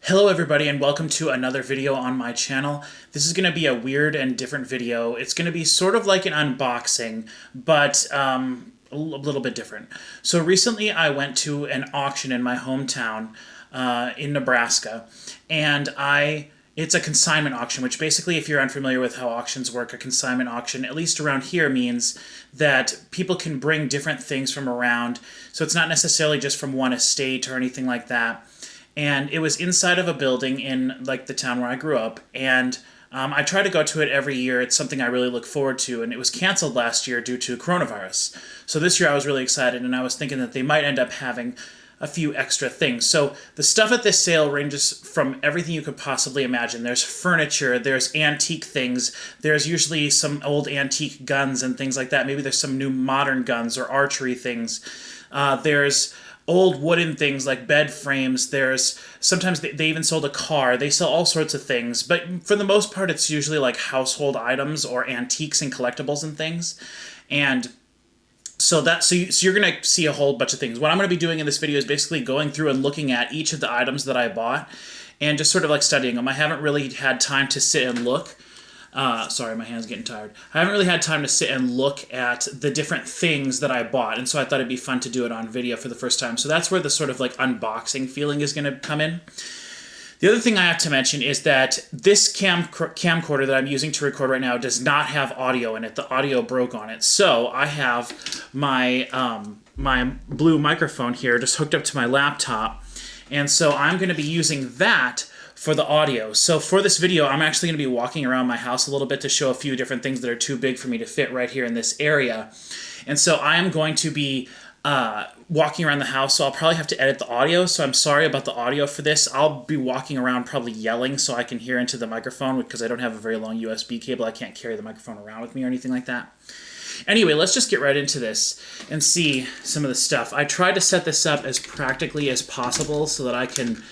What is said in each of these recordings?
Hello everybody and welcome to another video on my channel. This is going to be a weird and different video. It's going to be sort of like an unboxing, but a little bit different. So recently I went to an auction in my hometown in Nebraska, and it's a consignment auction, which basically, if you're unfamiliar with how auctions work, a consignment auction, at least around here, means that people can bring different things from around. So it's not necessarily just from one estate or anything like that. And it was inside of a building in like the town where I grew up, and I try to go to it every year. It's something I really look forward to, and it was canceled last year due to coronavirus. So this year I was really excited, and I was thinking that they might end up having a few extra things. So the stuff at this sale ranges from everything you could possibly imagine. There's furniture, there's antique things, there's usually some old antique guns and things like that. Maybe there's some new modern guns or archery things. There's old wooden things like bed frames. There's sometimes they even sold a car. They sell all sorts of things, but for the most part it's usually like household items or antiques and collectibles and things. And so you're going to see a whole bunch of things. What I'm going to be doing in this video is basically going through and looking at each of the items that I bought and just sort of like studying them. I haven't really had time to sit and look. Sorry, my hand's getting tired. I haven't really had time to sit and look at the different things that I bought, and so I thought it'd be fun to do it on video for the first time. So that's where the sort of like unboxing feeling is going to come in. The other thing I have to mention is that this camcorder that I'm using to record right now does not have audio in it. The audio broke on it. So I have my, my blue microphone here just hooked up to my laptop, and so I'm going to be using that for the audio. So for this video, I'm actually going to be walking around my house a little bit to show a few different things that are too big for me to fit right here in this area. And so I am going to be walking around the house, so I'll probably have to edit the audio, so I'm sorry about the audio for this. I'll be walking around probably yelling so I can hear into the microphone because I don't have a very long USB cable. I can't carry the microphone around with me or anything like that. Anyway, let's just get right into this and see some of the stuff. I tried to set this up as practically as possible so that I can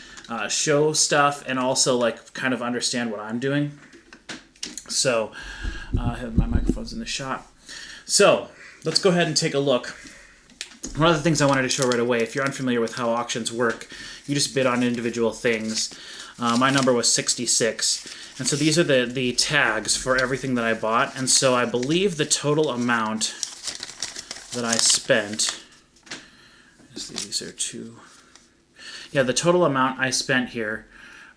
show stuff and also like kind of understand what I'm doing. So I have my microphones in the shot. So let's go ahead and take a look. One of the things I wanted to show right away, if you're unfamiliar with how auctions work, you just bid on individual things. My number was 66. And so these are the tags for everything that I bought. And so I believe the total amount that I spent, these are two. Yeah, the total amount I spent here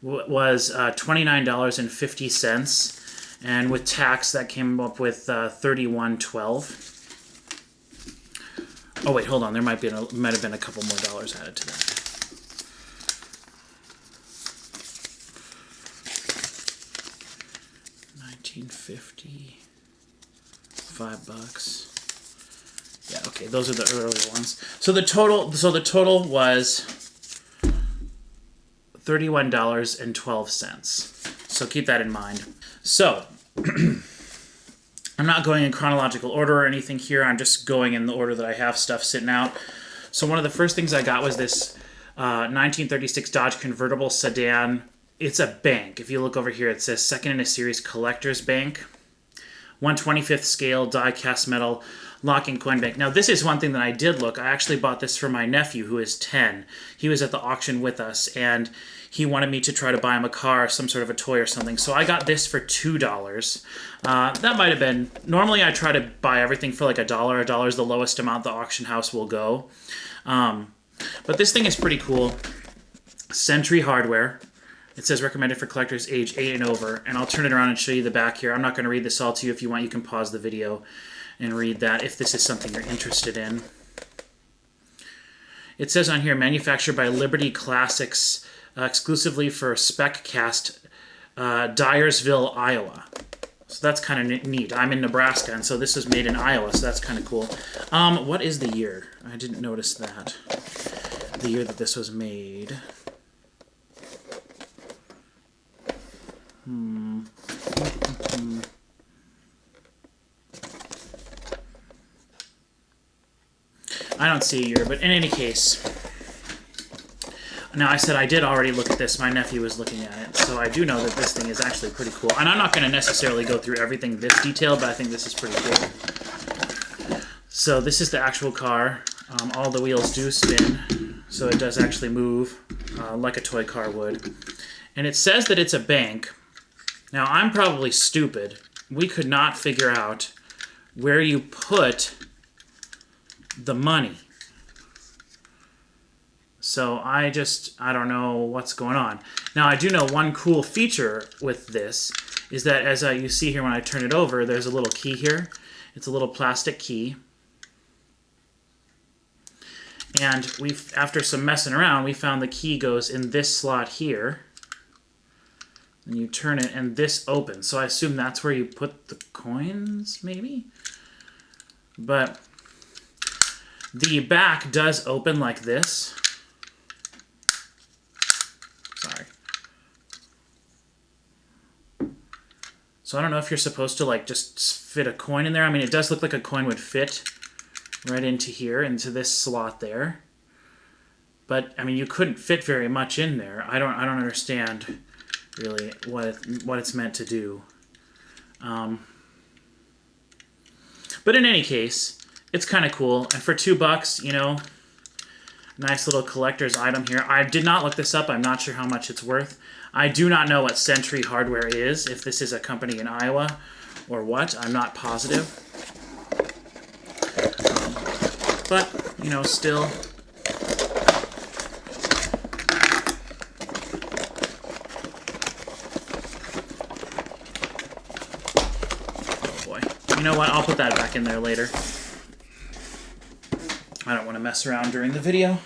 was $29.50, and with tax that came up with $31.12. Oh wait, hold on. There might have been a couple more dollars added to that. $19.50, $5. Yeah, okay, those are the earlier ones. So the total was $31.12. So keep that in mind. So I'm not going in chronological order or anything here. I'm just going in the order that I have stuff sitting out. So one of the first things I got was this 1936 Dodge convertible sedan. It's a bank. If you look over here, it says second in a series collector's bank. 1/25th scale die cast metal locking coin bank. Now this is one thing that I did look. I actually bought this for my nephew who is 10. He was at the auction with us and he wanted me to try to buy him a car, some sort of a toy or something. So I got this for $2. That might have been, normally I try to buy everything for like $1. $1 is the lowest amount the auction house will go. But this thing is pretty cool. Sentry Hardware. It says recommended for collectors age 8 and over. And I'll turn it around and show you the back here. I'm not going to read this all to you. If you want, you can pause the video and read that if this is something you're interested in. It says on here, manufactured by Liberty Classics, exclusively for Spec Cast, Dyersville, Iowa. So that's kind of neat. I'm in Nebraska, and so this is made in Iowa, so that's kind of cool. What is the year? I didn't notice that. The year that this was made. I don't see a year, but in any case. Now, I said I did already look at this. My nephew was looking at it, so I do know that this thing is actually pretty cool. And I'm not going to necessarily go through everything this detailed, but I think this is pretty cool. So this is the actual car. All the wheels do spin, so it does actually move like a toy car would. And it says that it's a bank. Now, I'm probably stupid. We could not figure out where you put the money. So I don't know what's going on. Now, I do know one cool feature with this is that as you see here when I turn it over, there's a little key here. It's a little plastic key. And after some messing around, we found the key goes in this slot here. And you turn it, and this opens. So I assume that's where you put the coins, maybe? But the back does open like this. Sorry. So I don't know if you're supposed to, like, just fit a coin in there. I mean, it does look like a coin would fit right into here, into this slot there. But, I mean, you couldn't fit very much in there. I don't understand really what it's meant to do. But in any case, it's kind of cool. And for $2, you know, nice little collector's item here. I did not look this up. I'm not sure how much it's worth. I do not know what Sentry Hardware is, if this is a company in Iowa or what. I'm not positive. But, you know, still... You know what? I'll put that back in there later. I don't want to mess around during the video.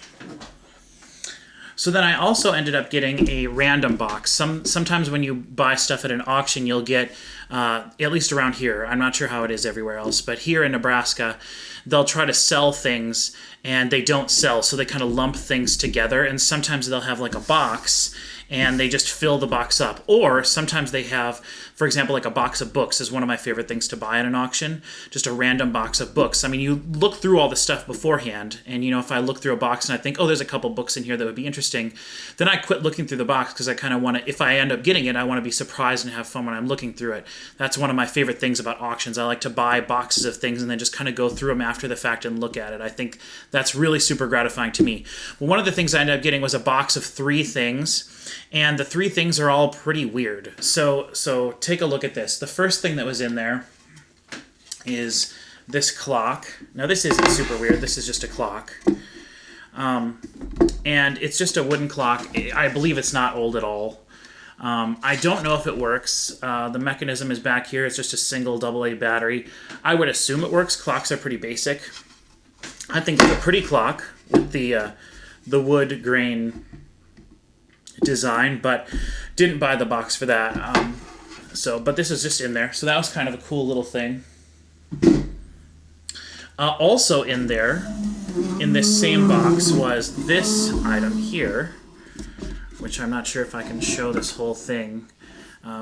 So then I also ended up getting a random box. Sometimes when you buy stuff at an auction, you'll get, at least around here, I'm not sure how it is everywhere else, but here in Nebraska, they'll try to sell things and they don't sell, so they kind of lump things together, and sometimes they'll have like a box and they just fill the box up. Or sometimes they have, for example, like a box of books is one of my favorite things to buy at an auction. Just a random box of books. I mean, you look through all the stuff beforehand, and, you know, if I look through a box and I think, oh, there's a couple books in here that would be interesting, then I quit looking through the box because I kind of want to, if I end up getting it, I want to be surprised and have fun when I'm looking through it. That's one of my favorite things about auctions. I like to buy boxes of things and then just kind of go through them after the fact and look at it. I think that's really super gratifying to me. Well, one of the things I ended up getting was a box of 3 things, and the 3 things are all pretty weird. So take a look at this. The first thing that was in there is this clock. Now this isn't super weird. This is just a clock. And it's just a wooden clock. I believe it's not old at all. I don't know if it works. The mechanism is back here. It's just a single AA battery. I would assume it works. Clocks are pretty basic. I think it's a pretty clock with the wood grain design, but didn't buy the box for that. But this is just in there. So that was kind of a cool little thing. Also in there, in this same box, was this item here, which I'm not sure if I can show this whole thing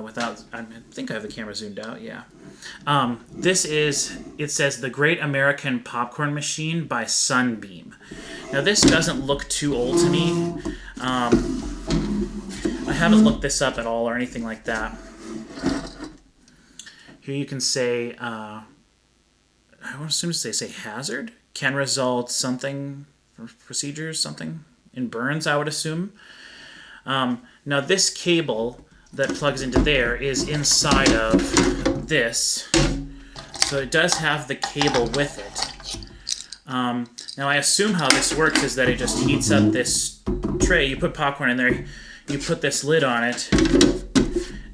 without... I think I have the camera zoomed out, yeah. This is... It says The Great American Popcorn Machine by Sunbeam. Now this doesn't look too old to me. I haven't looked this up at all or anything like that. Here you can say... I want to assume they say hazard. Can result something... procedures, something in burns, I would assume. Now this cable that plugs into there is inside of this, so it does have the cable with it. Now I assume how this works is that it just heats up this tray. You put popcorn in there, you put this lid on it,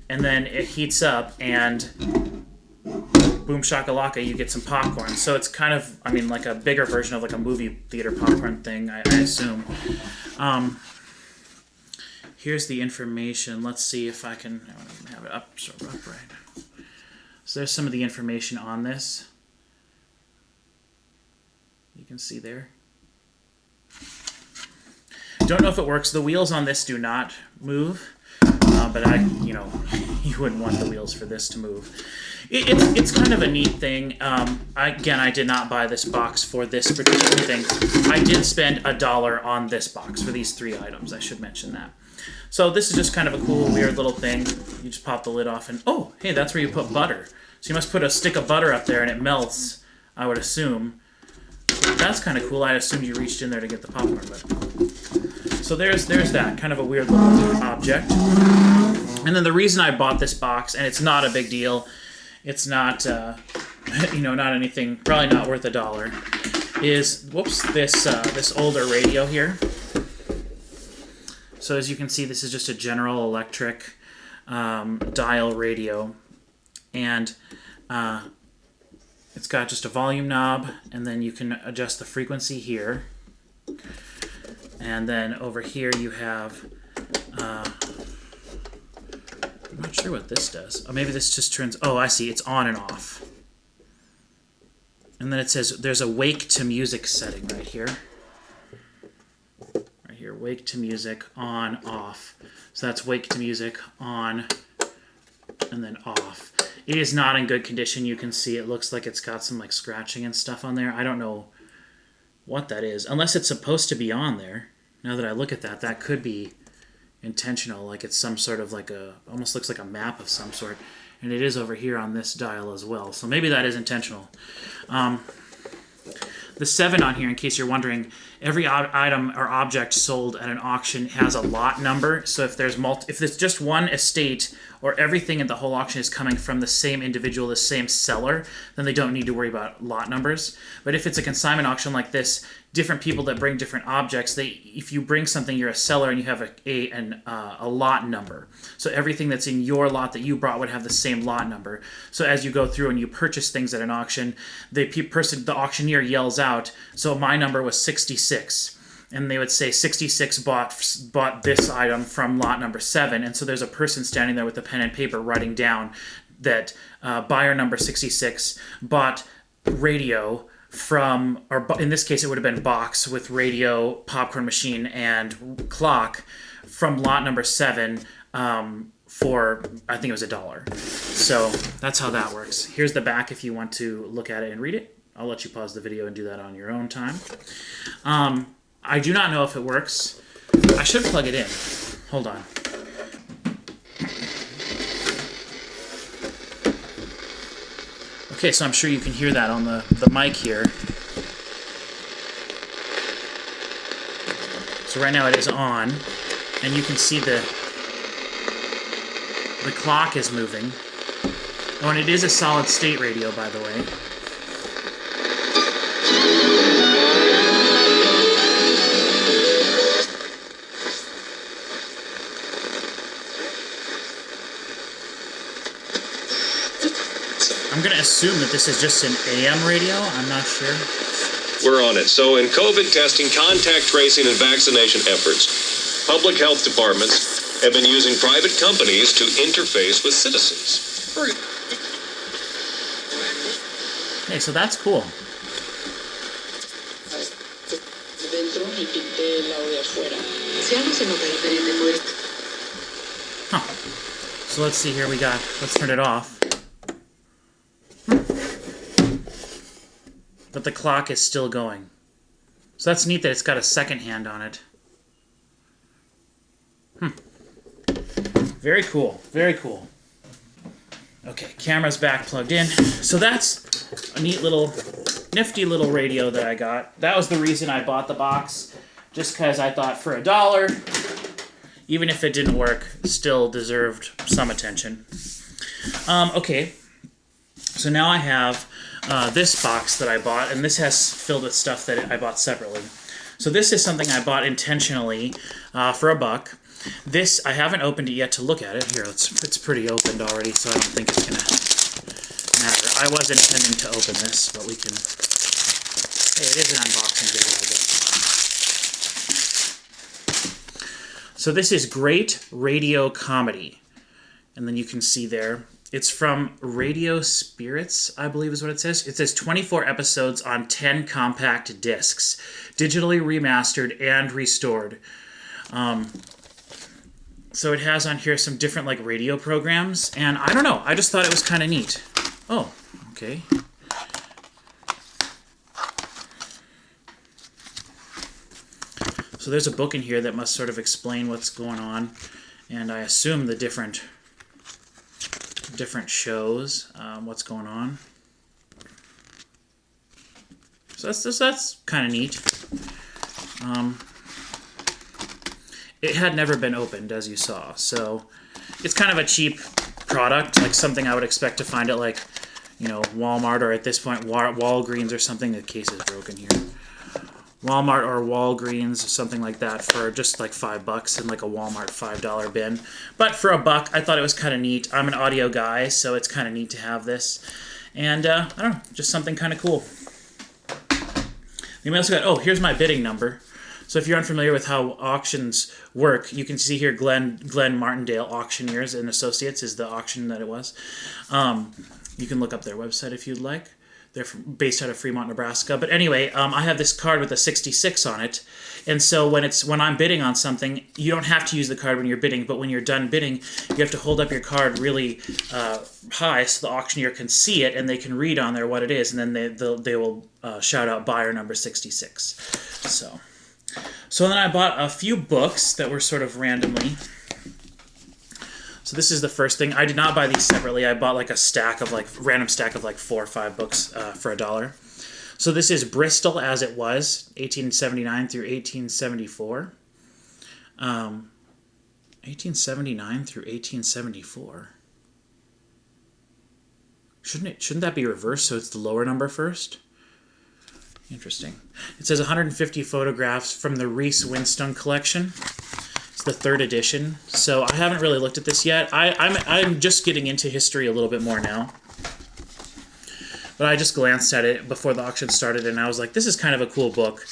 and then it heats up, and boom shakalaka, you get some popcorn. So it's kind of, I mean, like a bigger version of like a movie theater popcorn thing, I assume. Here's the information. Let's see if I can have it up, sort of upright. So there's some of the information on this. You can see there. Don't know if it works. The wheels on this do not move, but you wouldn't want the wheels for this to move. It's kind of a neat thing. Again, I did not buy this box for this particular thing. I did spend $1 on this box for these 3 items. I should mention that. So this is just kind of a cool, weird little thing. You just pop the lid off and, oh, hey, that's where you put butter. So you must put a stick of butter up there and it melts, I would assume. So that's kind of cool. I assumed you reached in there to get the popcorn. But... So there's that kind of a weird little object. And then the reason I bought this box, and it's not a big deal, it's not not anything, probably not worth $1, is this older radio here. So as you can see, this is just a General Electric dial radio, and it's got just a volume knob, and then you can adjust the frequency here. And then over here you have, I'm not sure what this does. Oh, maybe this just turns, oh, I see, it's on and off. And then it says there's a wake to music setting right here. Right here, wake to music, on, off. So that's wake to music, on, and then off. It is not in good condition. You can see it looks like it's got some like scratching and stuff on there. I don't know what that is, unless it's supposed to be on there. Now that I look at that, that could be intentional, like it's some sort of like almost looks like a map of some sort, and it is over here on this dial as well, so maybe that is intentional. The 7 on here, in case you're wondering, every item or object sold at an auction has a lot number. So if there's if it's just one estate, or everything in the whole auction is coming from the same individual, the same seller, then they don't need to worry about lot numbers. But if it's a consignment auction like this, different people that bring different objects, if you bring something, you're a seller and you have a lot number. So everything that's in your lot that you brought would have the same lot number. So as you go through and you purchase things at an auction, the auctioneer yells out, so my number was 66. And they would say 66 bought this item from lot number 7. And so there's a person standing there with a pen and paper writing down that buyer number 66 bought radio from, or in this case it would have been box with radio, popcorn machine, and clock from lot number 7 for, I think it was $1. So that's how that works. Here's the back if you want to look at it and read it. I'll let you pause the video and do that on your own time. I do not know if it works. I should plug it in. Hold on. Okay, so I'm sure you can hear that on the mic here. So right now it is on, and you can see the clock is moving. Oh, and it is a solid state radio, by the way. I'm going to assume that this is just an AM radio. I'm not sure. We're on it. So in COVID testing, contact tracing, and vaccination efforts, public health departments have been using private companies to interface with citizens. Okay, so that's cool. Huh. So let's see here. Let's turn it off. But the clock is still going. So that's neat that it's got a second hand on it. Very cool. Very cool. Okay, camera's back plugged in. So that's a neat little, nifty little radio that I got. That was the reason I bought the box. Just because I thought for $1, even if it didn't work, still deserved some attention. Okay, so now I have this box that I bought, and this has filled with stuff that I bought separately. So this is something I bought intentionally for $1. This, I haven't opened it yet to look at it. Here, it's pretty opened already, so I don't think it's going to matter. I was intending to open this, but we can... Hey, it is an unboxing video, I guess. So this is Great Radio Comedy. And then you can see there, it's from Radio Spirits, I believe is what it says. It says 24 episodes on 10 compact discs, digitally remastered and restored. So it has on here some different like radio programs, and I don't know, I just thought it was kind of neat. Oh, okay. So there's a book in here that must sort of explain what's going on, and I assume the different shows, what's going on. So that's kind of neat. it had never been opened, as you saw. So it's kind of a cheap product, like something I would expect to find at like, you know, Walmart, or at this point Walgreens or something. The case is broken here. Walmart or Walgreens or something like that for just like $5 in like a Walmart $5 bin. But for $1, I thought it was kind of neat. I'm an audio guy, so it's kind of neat to have this. And I don't know, just something kind of cool. Then we also got, oh, here's my bidding number. So if you're unfamiliar with how auctions work, you can see here Glenn Martindale Auctioneers and Associates is the auction that it was. You can look up their website if you'd like. They're based out of Fremont, Nebraska. But anyway, I have this card with a 66 on it. And so when I'm bidding on something, you don't have to use the card when you're bidding, but when you're done bidding, you have to hold up your card really high so the auctioneer can see it and they can read on there what it is, and then they will shout out buyer number 66. So then I bought a few books that were sort of randomly. So this is the first thing. I did not buy these separately. I bought like a stack of like random stack of like 4 or 5 books for $1. So this is Bristol as it was, 1879 through 1874. 1879 through 1874. Shouldn't that be reversed? So it's the lower number first. Interesting. It says 150 photographs from the Reese Winstone collection. It's the 3rd edition, so I haven't really looked at this yet. I'm just getting into history a little bit more now. But I just glanced at it before the auction started, and I was like, this is kind of a cool book.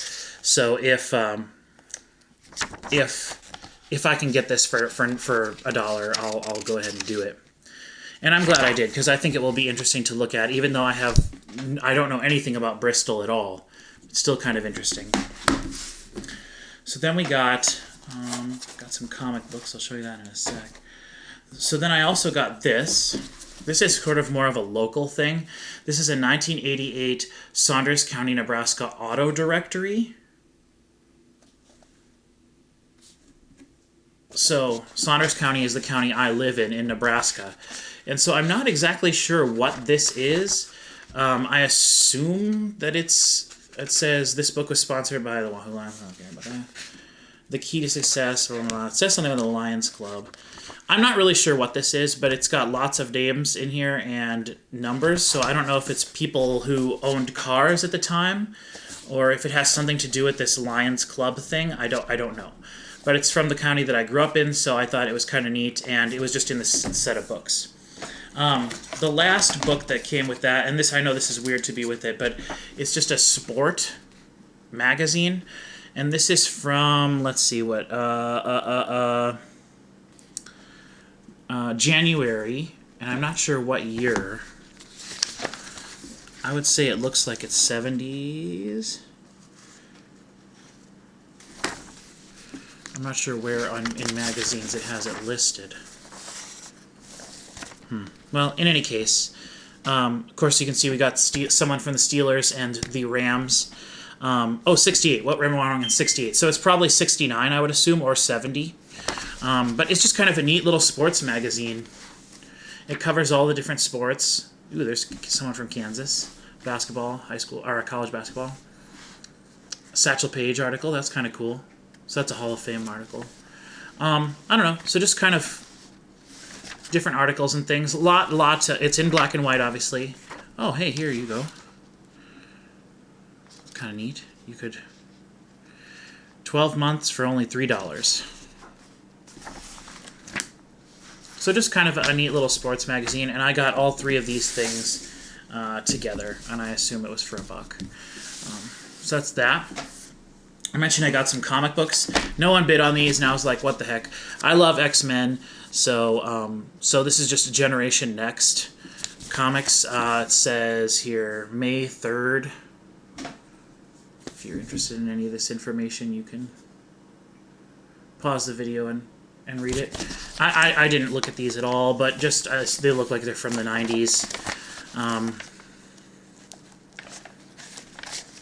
So if I can get this for $1, I'll go ahead and do it. And I'm glad I did, because I think it will be interesting to look at, even though I don't know anything about Bristol at all. It's still kind of interesting. So then we got some comic books. I'll show you that in a sec. So then I also got this. This is sort of more of a local thing. This is a 1988 Saunders County, Nebraska auto directory. So Saunders County is the county I live in Nebraska. And so I'm not exactly sure what this is. I assume that it says this book was sponsored by the Wahoo Lions. I don't care about that. The Key to Success. It says something about the Lions Club. I'm not really sure what this is, but it's got lots of names in here and numbers. So I don't know if it's people who owned cars at the time, or if it has something to do with this Lions Club thing. I don't know. But it's from the county that I grew up in, so I thought it was kind of neat, and it was just in this set of books. The last book that came with that, and this, I know this is weird to be with it, but it's just a sport magazine, and this is from, let's see what, January, and I'm not sure what year. I would say it looks like it's 70s. I'm not sure where in magazines it has it listed. Well, in any case, of course you can see we got someone from the Steelers and the Rams. 68. What am I wrong on 68? So it's probably 69, I would assume, or 70. But it's just kind of a neat little sports magazine. It covers all the different sports. Ooh, there's someone from Kansas. Basketball, high school, or college basketball. Satchel Paige article, that's kind of cool. So that's a Hall of Fame article. I don't know. So just kind of different articles and things. It's in black and white, obviously. Oh, hey, here you go. Kind of neat. You could 12 months for only $3. So just kind of a neat little sports magazine, and I got all 3 of these things together, and I assume it was for $1. So that's that. I mentioned I got some comic books. No one bid on these, and I was like, what the heck? I love X-Men, so this is just a Generation Next comics. It says here, May 3rd. If you're interested in any of this information, you can pause the video and read it. I didn't look at these at all, but just they look like they're from the 90s.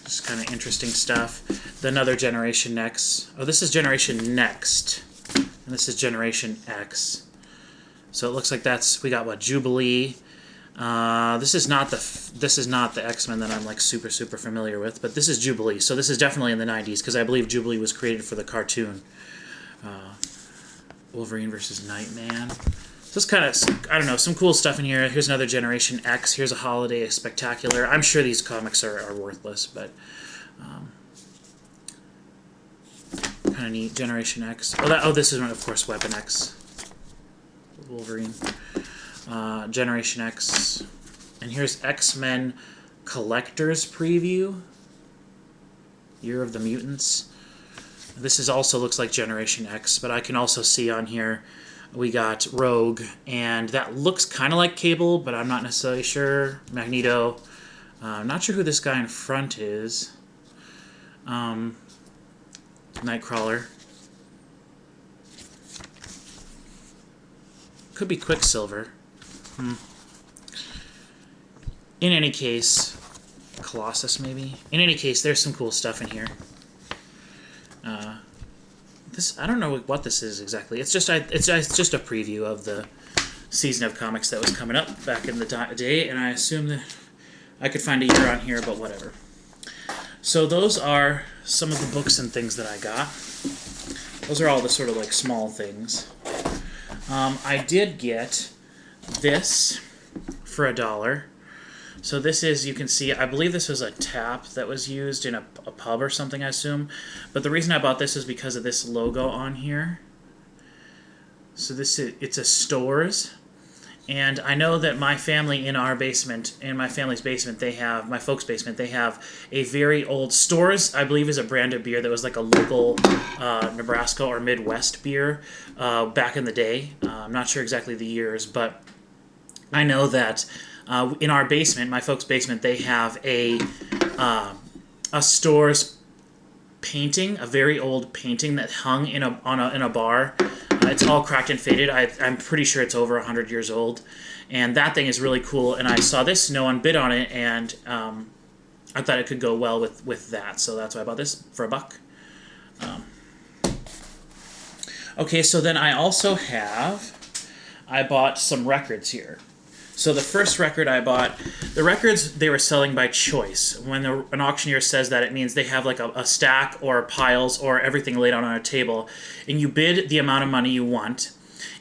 Just kind of interesting stuff. Another Generation Next. Oh, this is Generation Next, and this is Generation X. So it looks like we got what, Jubilee. This is not the X-Men that I'm like super familiar with, but this is Jubilee. So this is definitely in the 90s, because I believe Jubilee was created for the cartoon. Wolverine versus Nightman. So it's kind of, I don't know, some cool stuff in here. Here's another Generation X. Here's a Holiday Spectacular. I'm sure these comics are worthless, but kind of neat. Generation X. This is one, of course, Weapon X. Wolverine. Generation X. And here's X-Men Collector's Preview. Year of the Mutants. This also looks like Generation X, but I can also see on here we got Rogue, and that looks kind of like Cable, but I'm not necessarily sure. Magneto. I'm not sure who this guy in front is. Nightcrawler. Could be Quicksilver. In any case, Colossus maybe. In any case, there's some cool stuff in here. I don't know what this is exactly. It's just a preview of the season of comics that was coming up back in the day, and I assume that I could find a year on here, but whatever. So those are some of the books and things that I got. Those are all the sort of like small things. I did get this for $1. So this is, you can see, I believe this was a tap that was used in a pub or something, I assume. But the reason I bought this is because of this logo on here. So it's a Stores. And I know that my family in our basement, in my family's basement, my folks' basement, they have a very old Stores, I believe is a brand of beer that was like a local Nebraska or Midwest beer back in the day. I'm not sure exactly the years, but I know that in our basement, my folks' basement, they have a Stores painting, a very old painting that hung in a bar. It's all cracked and faded. I'm pretty sure it's over 100 years old, and that thing is really cool. And I saw this, no one bid on it, and I thought it could go well with that, so that's why I bought this for $1. Okay, so then I bought some records here. So the first record I bought, the records, they were selling by choice. When an auctioneer says that, it means they have like a stack or piles or everything laid out on a table, and you bid the amount of money you want,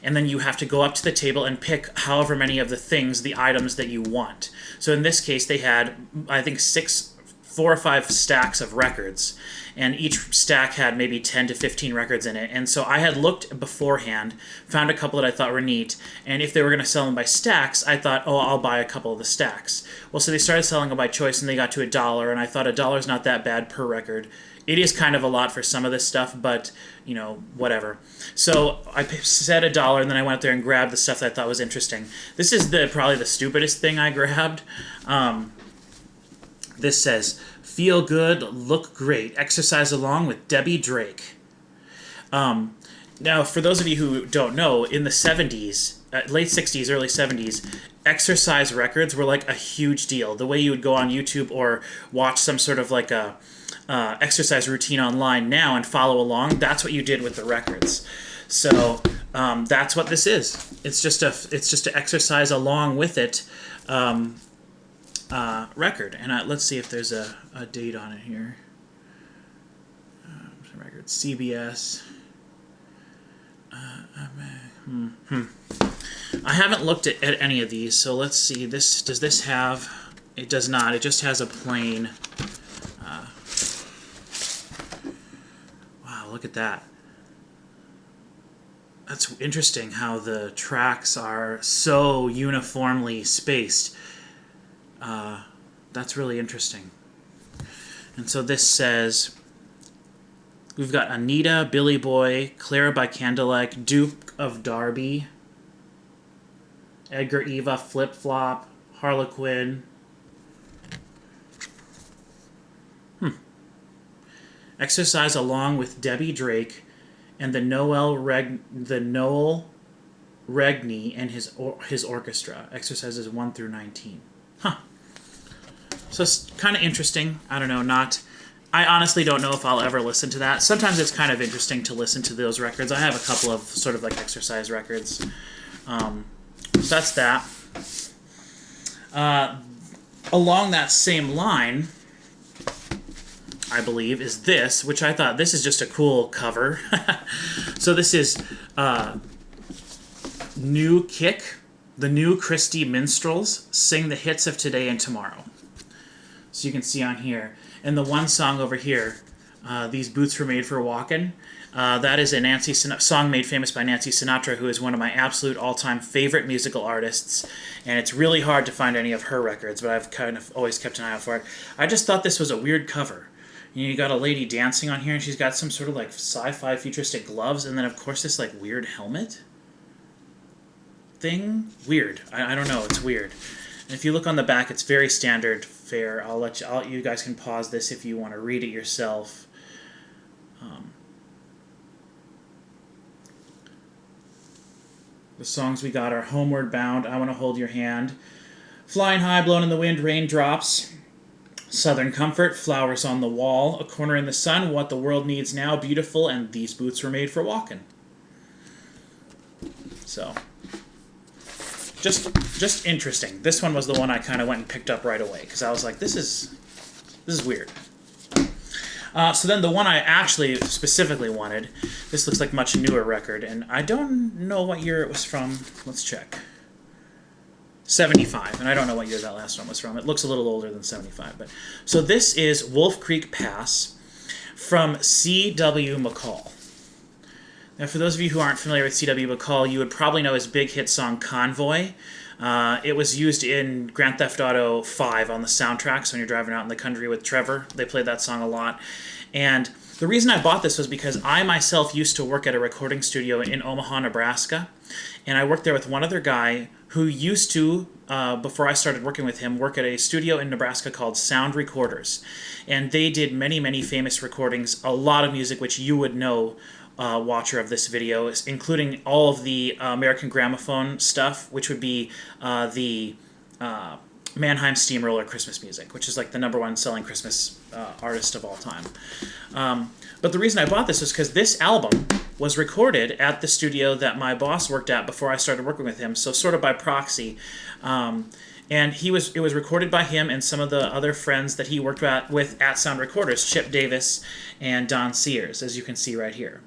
and then you have to go up to the table and pick however many of the items that you want. So in this case, they had, I think, 4 or 5 stacks of records, and each stack had maybe 10 to 15 records in it. And so I had looked beforehand, found a couple that I thought were neat, and if they were going to sell them by stacks, I thought, oh, I'll buy a couple of the stacks. Well, so they started selling them by choice, and they got to $1, and I thought $1 is not that bad per record. It is kind of a lot for some of this stuff, but, you know, whatever. So I said $1, and then I went up there and grabbed the stuff that I thought was interesting. This is probably the stupidest thing I grabbed. This says, "Feel good, look great, exercise along with Debbie Drake." Now, for those of you who don't know, in the 70s, late 60s, early 70s, exercise records were like a huge deal. The way you would go on YouTube or watch some sort of like a exercise routine online now and follow along, that's what you did with the records. So that's what this is. It's just to exercise along with it. Record, and let's see if there's a date on it here. Record, CBS. I haven't looked at any of these, so let's see. Does this have? It does not. It just has a plain. Wow, look at that. That's interesting how the tracks are so uniformly spaced. That's really interesting. And so this says, we've got Anita, Billy Boy, Clara by Candlelight, Duke of Derby, Edgar Eva, Flip Flop, Harlequin. Exercise along with Debbie Drake and the Noel Regney and his orchestra. Exercises 1 through 19. So it's kind of interesting. I don't know, I honestly don't know if I'll ever listen to that. Sometimes it's kind of interesting to listen to those records. I have a couple of sort of like exercise records. So that's that. Along that same line, I believe, is this, which I thought this is just a cool cover. So this is New Kick, the New Christie Minstrels sing the hits of today and tomorrow. So you can see on here. And the one song over here, These Boots Were Made for Walkin', that is a song made famous by Nancy Sinatra, who is one of my absolute all-time favorite musical artists. And it's really hard to find any of her records, but I've kind of always kept an eye out for it. I just thought this was a weird cover. You got a lady dancing on here, and she's got some sort of like sci-fi futuristic gloves, and then of course this like weird helmet thing. Weird. I don't know. It's weird. And if you look on the back, it's very standard fare. You guys can pause this if you want to read it yourself. The songs we got are Homeward Bound, I Want to Hold Your Hand, Flying High, Blown in the Wind, Raindrops, Southern Comfort, Flowers on the Wall, A Corner in the Sun, What the World Needs Now, Beautiful, and These Boots Were Made for Walkin'. So, just interesting. This one was the one I kind of went and picked up right away, because I was like, this is weird. So then the one I actually specifically wanted, this looks like a much newer record, and I don't know what year it was from. Let's check. 75, and I don't know what year that last one was from. It looks a little older than 75. But so this is Wolf Creek Pass from C.W. McCall. Now, for those of you who aren't familiar with C.W. McCall, you would probably know his big hit song Convoy. It was used in Grand Theft Auto 5 on the soundtrack, so when you're driving out in the country with Trevor, they played that song a lot. And the reason I bought this was because I myself used to work at a recording studio in Omaha, Nebraska, and I worked there with one other guy who used to, before I started working with him, work at a studio in Nebraska called Sound Recorders. And they did many, many famous recordings, a lot of music which you would know, watcher of this video, including all of the American Gramophone stuff, which would be the Mannheim Steamroller Christmas music, which is like the #1 selling Christmas artist of all time. But the reason I bought this is because this album was recorded at the studio that my boss worked at before I started working with him, so sort of by proxy. And it was recorded by him and some of the other friends that he worked with at Sound Recorders, Chip Davis and Don Sears, as you can see right here.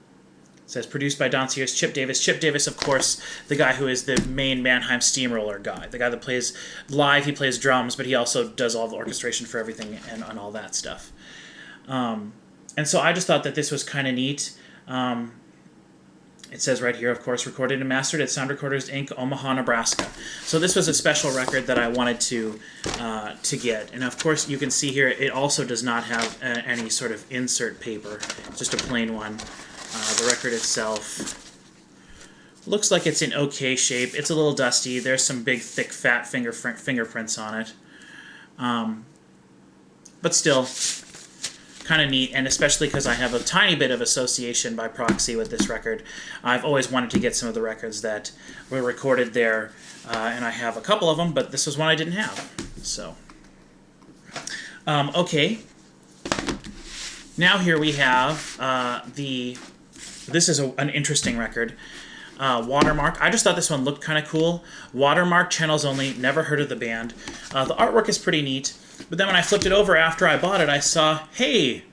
It says, produced by Don Sears, Chip Davis. Chip Davis, of course, the guy who is the main Mannheim Steamroller guy. The guy that plays live, he plays drums, but he also does all the orchestration for everything and all that stuff. And so I just thought that this was kind of neat. It says right here, of course, recorded and mastered at Sound Recorders, Inc., Omaha, Nebraska. So this was a special record that I wanted to get. And of course, you can see here, it also does not have any sort of insert paper. It's just a plain one. The record itself looks like it's in okay shape. It's a little dusty. There's some big, thick, fat fingerprints on it. But still, kind of neat, and especially because I have a tiny bit of association by proxy with this record. I've always wanted to get some of the records that were recorded there, and I have a couple of them, but this was one I didn't have. So, okay. Now here we have this is an interesting record. Watermark. I just thought this one looked kind of cool. Watermark, channels only, never heard of the band. The artwork is pretty neat, but then when I flipped it over after I bought it, I saw, hey,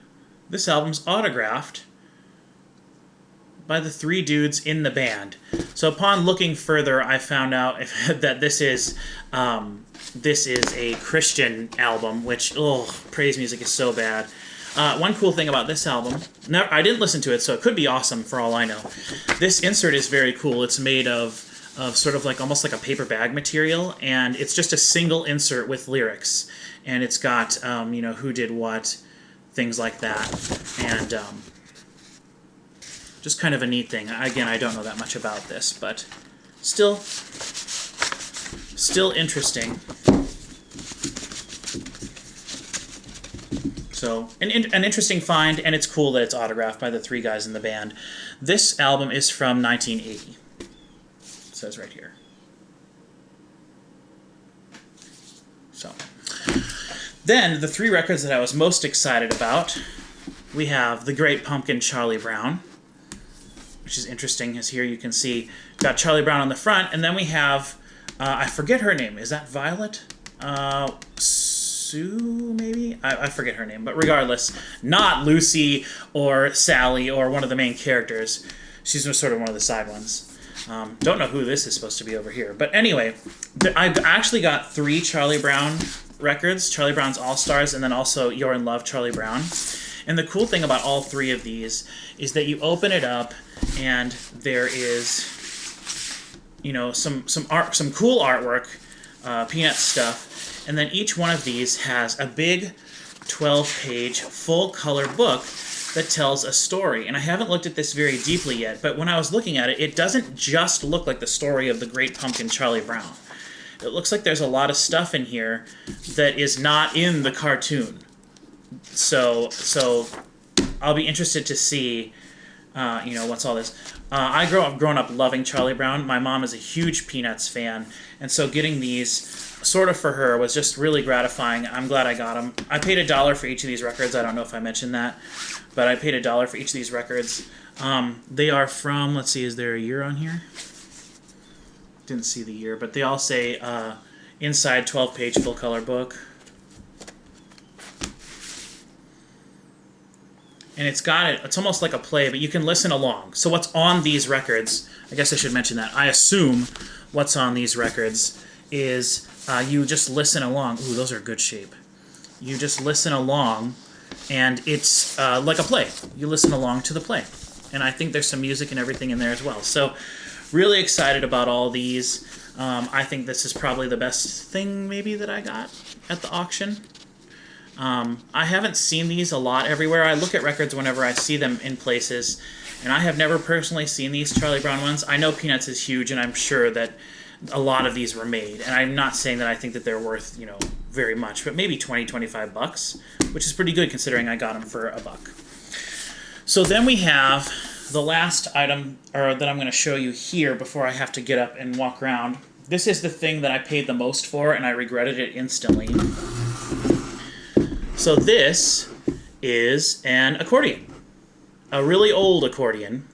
this album's autographed by the 3 dudes in the band. So upon looking further, I found out that this is a Christian album, which, praise music is so bad. One cool thing about this album, I didn't listen to it, so it could be awesome for all I know. This insert is very cool. It's made of sort of like almost like a paper bag material, and it's just a single insert with lyrics. And it's got, who did what, things like that. And just kind of a neat thing. Again, I don't know that much about this, but still interesting. So, an interesting find, and it's cool that it's autographed by the 3 guys in the band. This album is from 1980. It says right here. So, then, the 3 records that I was most excited about, we have The Great Pumpkin, Charlie Brown, which is interesting, as here you can see, got Charlie Brown on the front, and then we have, I forget her name, is that Violet? Sue, maybe? I forget her name, but regardless, not Lucy or Sally or one of the main characters. She's sort of one of the side ones. Don't know who this is supposed to be over here. But anyway, I've actually got 3 Charlie Brown records, Charlie Brown's All-Stars, and then also You're in Love, Charlie Brown. And the cool thing about all 3 of these is that you open it up and there is, you know, some cool artwork, Peanut stuff, and then each one of these has a big 12-page full-color book that tells a story. And I haven't looked at this very deeply yet, but when I was looking at it, it doesn't just look like the story of the Great Pumpkin Charlie Brown. It looks like there's a lot of stuff in here that is not in the cartoon. So I'll be interested to see, you know, what's all this. I've grown up loving Charlie Brown. My mom is a huge Peanuts fan, and so getting these sort of for her was just really gratifying. I'm glad I got them. I paid $1 for each of these records. I don't know if I mentioned that, but I paid $1 for each of these records. They are from, let's see, is there a year on here? Didn't see the year, but they all say inside 12-page full-color book. And it's almost like a play, but you can listen along. So what's on these records, I guess I should mention that. I assume what's on these records is you just listen along. Ooh, those are good shape. You just listen along, and it's like a play. You listen along to the play. And I think there's some music and everything in there as well. So really excited about all these. I think this is probably the best thing maybe that I got at the auction. I haven't seen these a lot everywhere. I look at records whenever I see them in places, and I have never personally seen these Charlie Brown ones. I know Peanuts is huge, and I'm sure that a lot of these were made, and I'm not saying that I think that they're worth, you know, very much, but maybe $20-25, which is pretty good considering I got them for $1. So then we have the last item that I'm going to show you here before I have to get up and walk around. This is the thing that I paid the most for, and I regretted it instantly. So this is an accordion, a really old accordion,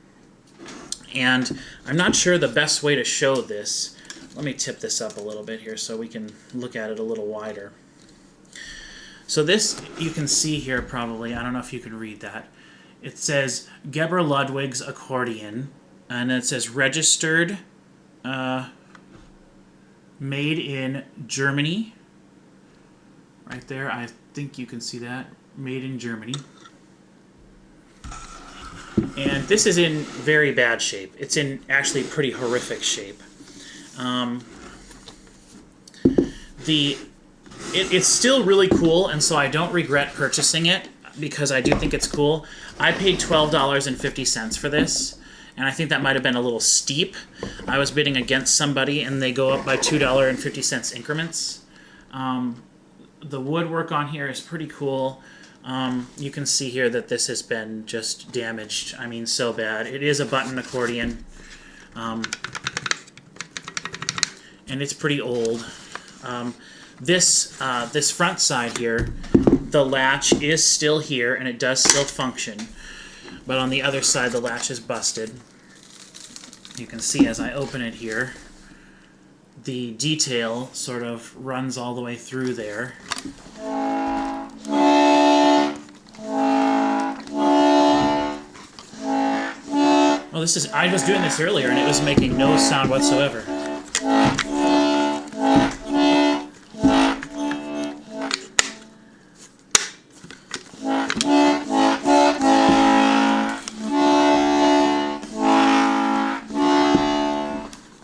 and I'm not sure the best way to show this. Let me tip this up a little bit here so we can look at it a little wider. So this, you can see here probably, I don't know if you can read that. It says Gebra Ludwig's accordion, and it says registered, made in Germany. Right there, I think you can see that. Made in Germany. And this is in very bad shape. It's in actually pretty horrific shape. It's still really cool, and so I don't regret purchasing it because I do think it's cool. I paid $12.50 for this, and I think that might have been a little steep. I was bidding against somebody, and they go up by $2.50 increments. The woodwork on here is pretty cool. You can see here that this has been just damaged. I mean, so bad. It is a button accordion. And it's pretty old. This front side here, the latch is still here, and it does still function. But on the other side, the latch is busted. You can see as I open it here, the detail sort of runs all the way through there. Well, I was doing this earlier and it was making no sound whatsoever.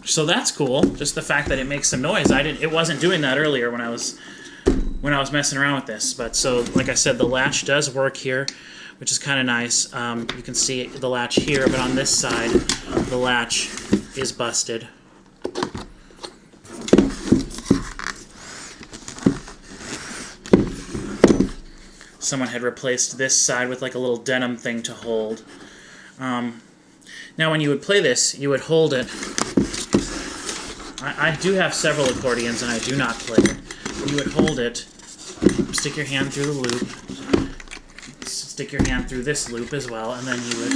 So that's cool. Just the fact that it makes some noise. It wasn't doing that earlier when I was messing around with this. But so, like I said, the latch does work here, which is kind of nice. You can see the latch here, but on this side, the latch is busted. Someone had replaced this side with like a little denim thing to hold. Now, when you would play this, you would hold it. I do have several accordions, and I do not play it. You would hold it, stick your hand through the loop, stick your hand through this loop as well, and then you would...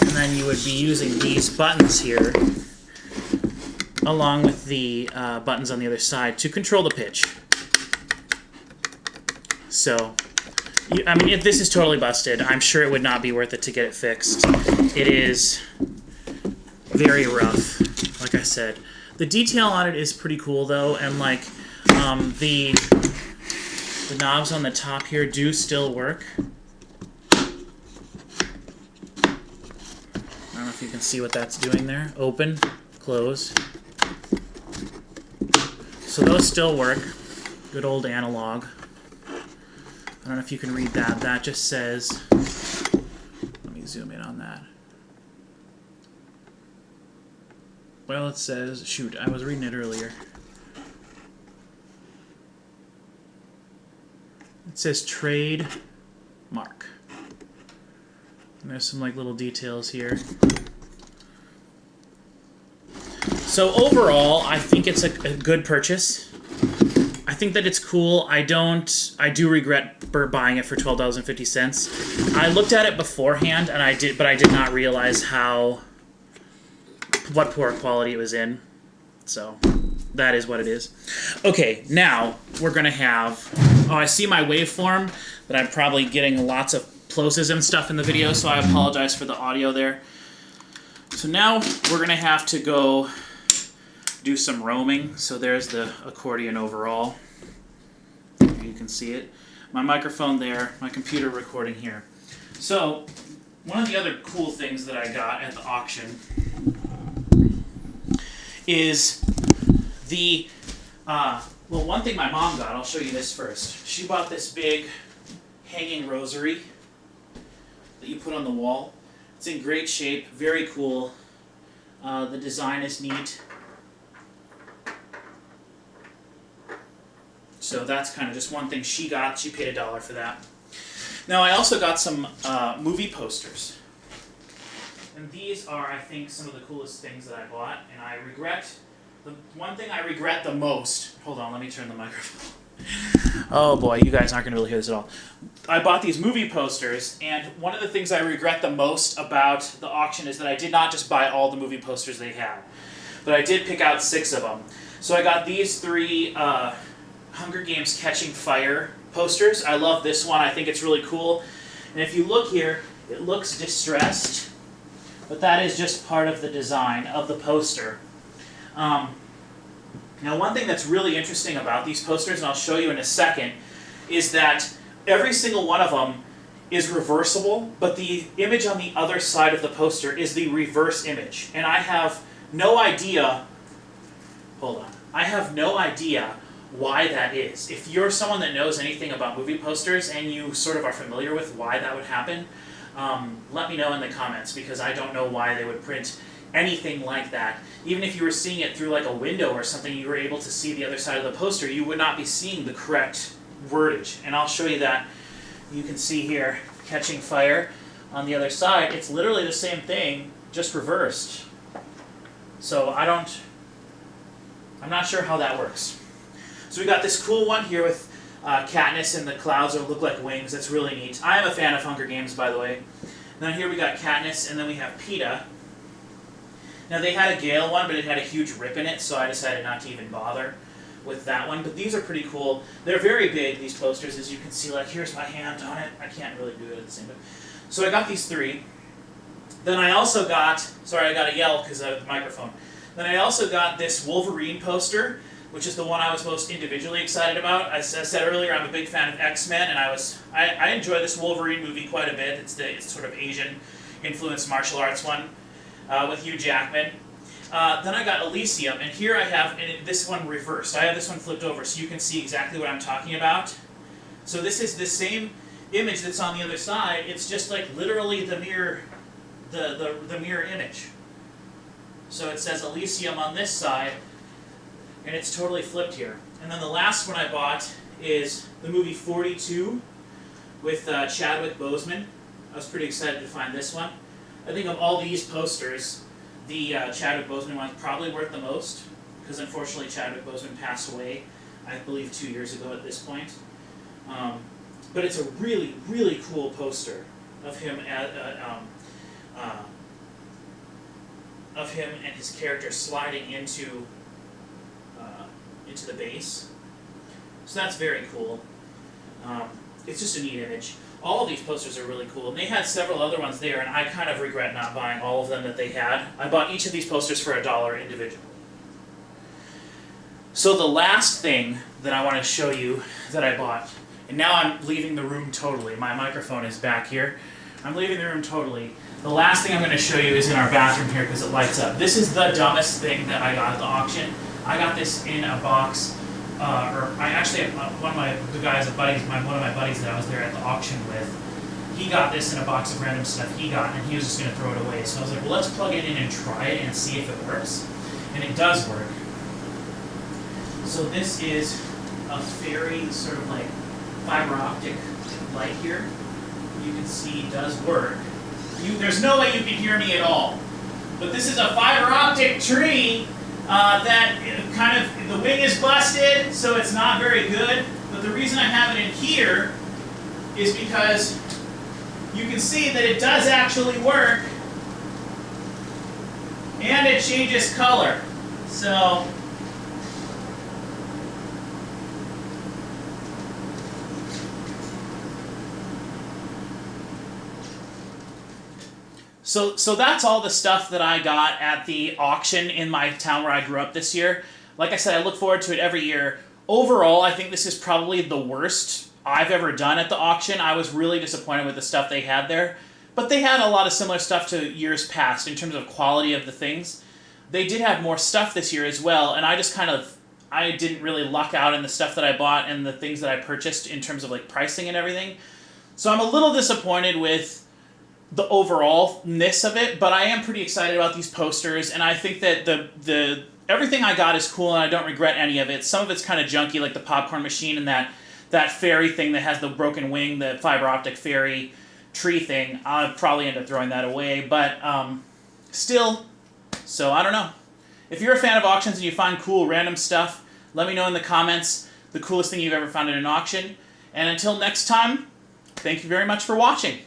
And then you would be using these buttons here along with the buttons on the other side to control the pitch. So, I mean, if this is totally busted, I'm sure it would not be worth it to get it fixed. It is very rough, like I said. The detail on it is pretty cool, though, and like the knobs on the top here do still work. I don't know if you can see what that's doing there. Open, close. So those still work. Good old analog. I don't know if you can read that. That just says... Let me zoom in on that. Well, it says... Shoot, I was reading it earlier. It says trade mark. And there's some like little details here. So overall, I think it's a good purchase. I think that it's cool. I do regret buying it for $12.50. I looked at it beforehand, and I did not realize what poor quality it was in. So that is what it is. Okay, now we're gonna have. Oh, I see my waveform that I'm probably getting lots of plosives and stuff in the video, so I apologize for the audio there. So now we're gonna have to go do some roaming. So there's the accordion overall. You can see it. My microphone there, my computer recording here. So one of the other cool things that I got at the auction is the, well, one thing my mom got, I'll show you this first. She bought this big hanging rosary that you put on the wall. It's in great shape, very cool. The design is neat. So that's kind of just one thing she got. She paid $1 for that. Now I also got some movie posters. And these are, I think, some of the coolest things that I bought. And I regret, the one thing I regret the most, hold on, let me turn the microphone. Oh boy, you guys aren't going to be able to hear this at all. I bought these movie posters, and one of the things I regret the most about the auction is that I did not just buy all the movie posters they had. But I did pick out 6 of them. So I got these 3 Hunger Games Catching Fire posters. I love this one. I think it's really cool. And if you look here, it looks distressed, but that is just part of the design of the poster. Now, one thing that's really interesting about these posters, and I'll show you in a second, is that every single one of them is reversible, but the image on the other side of the poster is the reverse image. And I have no idea, hold on, I have no idea why that is. If you're someone that knows anything about movie posters and you sort of are familiar with why that would happen, let me know in the comments, because I don't know why they would print anything like that. Even if you were seeing it through like a window or something, you were able to see the other side of the poster, you would not be seeing the correct wordage. And I'll show you that. You can see here, Catching Fire. On the other side, it's literally the same thing, just reversed. So I'm not sure how that works. So we got this cool one here with Katniss and the clouds that look like wings. That's really neat. I am a fan of Hunger Games, by the way. And then here we got Katniss, and then we have Peeta. Now they had a Gale one, but it had a huge rip in it, so I decided not to even bother with that one. But these are pretty cool. They're very big, these posters, as you can see. Like, here's my hand on it. I can't really do it at the same time. So I got these 3. Then I also got, sorry, I got to yell because of the microphone. Then I also got this Wolverine poster, which is the one I was most individually excited about. As I said earlier, I'm a big fan of X-Men, and I enjoy this Wolverine movie quite a bit. It's sort of Asian-influenced martial arts one with Hugh Jackman. Then I got Elysium, and here I have this one reversed. I have this one flipped over, so you can see exactly what I'm talking about. So this is the same image that's on the other side. It's just like literally the mirror, the mirror image. So it says Elysium on this side, and it's totally flipped here. And then the last one I bought is the movie 42 with Chadwick Boseman. I was pretty excited to find this one. I think of all these posters, the Chadwick Boseman one is probably worth the most, because unfortunately Chadwick Boseman passed away, I believe 2 years ago at this point. But it's a really, really cool poster of him him and his character sliding into the base. So that's very cool. It's just a neat image. All of these posters are really cool, and they had several other ones there, and I kind of regret not buying all of them that they had. I bought each of these posters for $1 individually. So the last thing that I want to show you that I bought, and now I'm leaving the room totally. My microphone is back here. I'm leaving the room totally. The last thing I'm going to show you is in our bathroom here because it lights up. This is the dumbest thing that I got at the auction. I got this in a box. One of my buddies that I was there at the auction with, he got this in a box of random stuff he got, and he was just going to throw it away. So I was like, well, let's plug it in and try it and see if it works. And it does work. So this is a very sort of like fiber optic light here. You can see does work. There's no way you can hear me at all. But this is a fiber optic tree that kind of, the wing is busted, so it's not very good. But the reason I have it in here is because you can see that it does actually work, and it changes color. So So that's all the stuff that I got at the auction in my town where I grew up this year. Like I said, I look forward to it every year. Overall, I think this is probably the worst I've ever done at the auction. I was really disappointed with the stuff they had there. But they had a lot of similar stuff to years past in terms of quality of the things. They did have more stuff this year as well, and I didn't really luck out in the stuff that I bought and the things that I purchased in terms of like pricing and everything. So I'm a little disappointed with the overallness of it, but I am pretty excited about these posters, and I think that the everything I got is cool, and I don't regret any of it. Some of it's kind of junky, like the popcorn machine and that fairy thing that has the broken wing, the fiber optic fairy tree thing. I'll probably end up throwing that away, but still, so I don't know. If you're a fan of auctions and you find cool random stuff, let me know in the comments the coolest thing you've ever found in an auction. And until next time, thank you very much for watching.